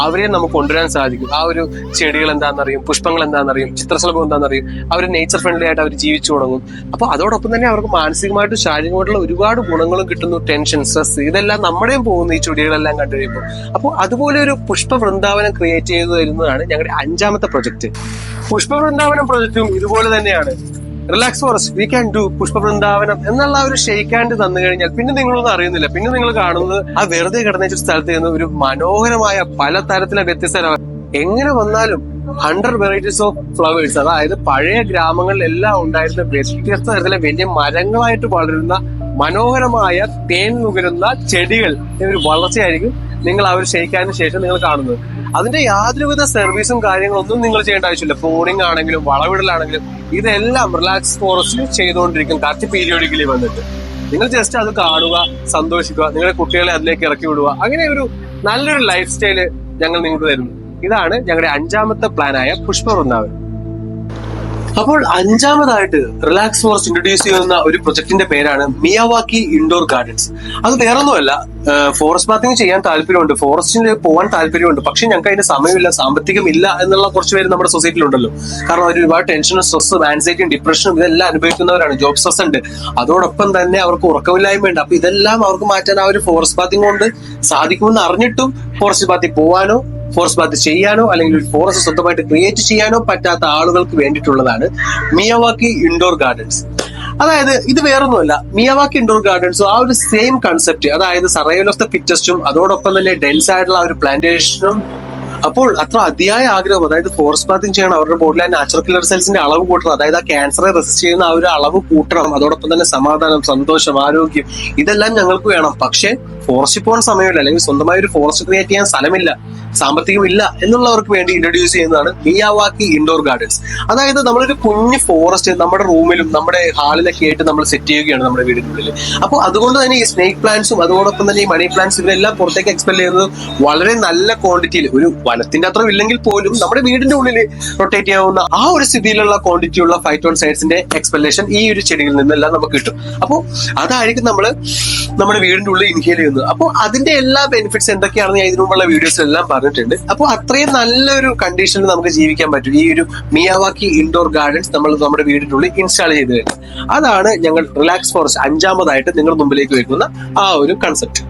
അവരെ നമുക്ക് കൊണ്ടുവരാൻ സാധിക്കും. ആ ഒരു ചെടികൾ എന്താണെന്നറിയും, പുഷ്പങ്ങൾ എന്താണെന്നറിയും, ചിത്രശലഭം എന്താണെന്നറിയും, അവർ നേച്ചർ ഫ്രണ്ട്ലി ആയിട്ട് അവർ ജീവിച്ചു തുടങ്ങും. അപ്പോൾ അതോടൊപ്പം തന്നെ അവർക്ക് മാനസികമായിട്ടും ശാരീരികമായിട്ടുള്ള ഒരുപാട് ഗുണങ്ങളും കിട്ടുന്നു. ടെൻഷൻ, സ്ട്രെസ് ഇതെല്ലാം നമ്മുടെയും പോകുന്നു ഈ ചെടികളെല്ലാം കണ്ടു കഴിയുമ്പോൾ. അപ്പോൾ അതുപോലെ ഒരു പുഷ്പ വൃന്ദാവനം ക്രിയേറ്റ് ചെയ്തു തരുന്നതാണ് ഞങ്ങളുടെ 5ാമത്തെ പ്രൊജക്ട്. പുഷ്പ വൃന്ദാവനം പ്രൊജക്റ്റും ഇതുപോലെ തന്നെയാണ്. Relax forest we can do Pushpa Vrindavanam എന്നുള്ള ഒരു ഷെയ്ക്ക് ഹാൻഡ് തന്നു കഴിഞ്ഞാൽ പിന്നെ നിങ്ങളൊന്നും അറിയുന്നില്ല. പിന്നെ നിങ്ങൾ കാണുന്നത് ആ വെറുതെ കിടന്ന സ്ഥലത്ത് നിന്ന് ഒരു മനോഹരമായ പല തരത്തിലെ വ്യത്യസ്ത എങ്ങനെ വന്നാലും 100 വെറൈറ്റീസ് ഓഫ് ഫ്ലവേഴ്സ്, അതായത് പഴയ ഗ്രാമങ്ങളിലെല്ലാം ഉണ്ടായിരുന്ന വ്യത്യസ്ത തരത്തിലെ വലിയ മരങ്ങളായിട്ട് വളരുന്ന മനോഹരമായ തേൻ നുകരുന്ന ചെടികൾ ഒരു വളർച്ചയായിരിക്കും നിങ്ങൾ ആ ഒരു ഷെയ്ക്കാനു ശേഷം നിങ്ങൾ കാണുന്നത്. അതിന്റെ യാതൊരുവിധ സർവീസും കാര്യങ്ങളൊന്നും നിങ്ങൾ ചെയ്യേണ്ട ആവശ്യമില്ല. പ്രൂണിംഗ് ആണെങ്കിലും വളവിടലാണെങ്കിലും ഇതെല്ലാം റിലാക്സ് ഫോറസ്റ്റിൽ ചെയ്തുകൊണ്ടിരിക്കും കറക്റ്റ് പീരിയോഡിക്കലി വന്നിട്ട്. നിങ്ങൾ ജസ്റ്റ് അത് കാണുക, സന്തോഷിക്കുക, നിങ്ങളുടെ കുട്ടികളെ അതിലേക്ക് ഇറക്കി വിടുക. അങ്ങനെ ഒരു നല്ലൊരു ലൈഫ് സ്റ്റൈല് ഞങ്ങൾ നിങ്ങൾക്ക് തരുന്നു. ഇതാണ് ഞങ്ങളുടെ 5ാമത്തെ പ്ലാനായ പുഷ്പ വൃന്ദാവനം. അപ്പോൾ 5ാമതായിട്ട് റിലാക്സ് ഫോറസ്റ്റ് ഇൻട്രൊഡ്യൂസ് ചെയ്യുന്ന ഒരു പ്രൊജക്ടിന്റെ പേരാണ് മിയാവാക്കി ഇൻഡോർ ഗാർഡൻസ്. അത് വേറൊന്നുമല്ല, ഫോറസ്റ്റ് ബാത്തിങ് ചെയ്യാൻ താല്പര്യമുണ്ട്, ഫോറസ്റ്റിൽ പോകാൻ താല്പര്യമുണ്ട്, പക്ഷെ ഞങ്ങൾക്ക് അതിന്റെ സമയമില്ല, സാമ്പത്തികമില്ല എന്നുള്ള കുറച്ച് പേര് നമ്മുടെ സൊസൈറ്റിയിലുണ്ടല്ലോ. കാരണം അവർ ഒരുപാട് ടെൻഷനും സ്ട്രെസ്സും ആൻസൈറ്റിയും ഡിപ്രഷനും ഇതെല്ലാം അനുഭവിക്കുന്നവരാണ്. ജോബ് സ്ട്രെസ് ഉണ്ട്, അതോടൊപ്പം തന്നെ അവർക്ക് ഉറക്കമില്ലായ്മയുണ്ട്. അപ്പൊ ഇതെല്ലാം അവർക്ക് മാറ്റാൻ ആ ഒരു ഫോറസ്റ്റ് ബാത്തിങ് കൊണ്ട് സാധിക്കുമെന്ന് അറിഞ്ഞിട്ടും ഫോറസ്റ്റ് ബാത്തിൽ പോവാനോ ഫോറസ്റ്റ് ബാത്ത് ചെയ്യാനോ അല്ലെങ്കിൽ ഒരു ഫോറസ്റ്റ് സ്വന്തമായിട്ട് ക്രിയേറ്റ് ചെയ്യാനോ പറ്റാത്ത ആളുകൾക്ക് വേണ്ടിയിട്ടുള്ളതാണ് മിയാവാക്കി ഇൻഡോർ ഗാർഡൻസ്. അതായത് ഇത് വേറൊന്നുമല്ല, മിയാവാക്കി ഇൻഡോർ ഗാർഡൻസും ആ ഒരു സെയിം കൺസെപ്റ്റ്, അതായത് സർവൈവൽ ഓഫ് ദ ഫിറ്റസ്റ്റും അതോടൊപ്പം തന്നെ ഡെൻസ് ആയിട്ടുള്ള ആ ഒരു പ്ലാന്റേഷനും. അപ്പോൾ അത്ര അതിയായ ആഗ്രഹം, അതായത് ഫോറസ്റ്റ് ബാത്തിങ് ചെയ്യണം, അവരുടെ ബോഡിയിലെ നാച്ചുറൽ കില്ലർ സെൽസിന്റെ അളവ് കൂട്ടണം, അതായത് ആ ക്യാൻസറെ റെസിസ്റ്റ് ചെയ്യുന്ന ആ ഒരു അളവ് കൂട്ടണം, അതോടൊപ്പം തന്നെ സമാധാനം, സന്തോഷം, ആരോഗ്യം ഇതെല്ലാം ഞങ്ങൾക്ക് വേണം. പക്ഷെ ഫോറസ്റ്റിൽ പോകാൻ സമയമില്ല, അല്ലെങ്കിൽ സ്വന്തമായി ഒരു ഫോറസ്റ്റ് ക്രിയേറ്റ് ചെയ്യാൻ സ്ഥലമില്ല, സാമ്പത്തികമില്ല എന്നുള്ളവർക്ക് വേണ്ടി ഇൻട്രൊഡ്യൂസ് ചെയ്യുന്നതാണ് മിയാവാക്കി ഇൻഡോർ ഗാർഡൻസ്. അതായത് നമ്മളൊരു കുഞ്ഞു ഫോറസ്റ്റ് നമ്മുടെ റൂമിലും നമ്മുടെ ഹാളിലൊക്കെ ആയിട്ട് നമ്മൾ സെറ്റ് ചെയ്യുകയാണ് നമ്മുടെ വീടിനുള്ളിൽ. അപ്പോൾ അതുകൊണ്ട് തന്നെ ഈ സ്നേക്ക് പ്ലാന്റ്സും അതോടൊപ്പം തന്നെ ഈ മണി പ്ലാന്റ്സും ഇവരെല്ലാം പുറത്തേക്ക് എക്സ്പെൽ ചെയ്യുന്നത് വളരെ നല്ല ക്വാണ്ടിറ്റിയിൽ, ഒരു വനത്തിന്റെ അത്ര ഇല്ലെങ്കിൽ പോലും നമ്മുടെ വീടിന്റെ ഉള്ളിൽ റൊട്ടേറ്റ് ചെയ്യാവുന്ന ആ ഒരു സ്ഥിതിയിലുള്ള ക്വാണ്ടിറ്റിയുള്ള ഫൈറ്റോൺസൈഡ്സിന്റെ എക്സ്പെല്ലേഷൻ ഈ ഒരു ചെടികളിൽ നിന്നെല്ലാം നമുക്ക് കിട്ടും. അപ്പോൾ അതായിരിക്കും നമ്മൾ നമ്മുടെ വീടിന്റെ ഉള്ളിൽ ഇൻഹേൽ ചെയ്യുന്നത്. അപ്പോൾ അതിന്റെ എല്ലാ ബെനിഫിറ്റ്സ് എന്തൊക്കെയാണെന്ന് ഞാൻ ഇതിനു മുമ്പുള്ള വീഡിയോസിലെല്ലാം പറഞ്ഞിട്ടുണ്ട്. അപ്പോൾ അത്രയും നല്ലൊരു കണ്ടീഷനിൽ നമുക്ക് ജീവിക്കാൻ പറ്റും ഈ ഒരു മിയാവാക്കി ഇൻഡോർ ഗാർഡൻസ് നമ്മൾ നമ്മുടെ വീടിന്റെ ഉള്ളിൽ ഇൻസ്റ്റാൾ ചെയ്ത് കഴിഞ്ഞാൽ. അതാണ് ഞങ്ങൾ റിലാക്സ് ഫോറസ്റ്റ് 5ാമതായിട്ട് നിങ്ങളുടെ മുമ്പിലേക്ക് വെക്കുന്ന ആ ഒരു കൺസെപ്റ്റ്.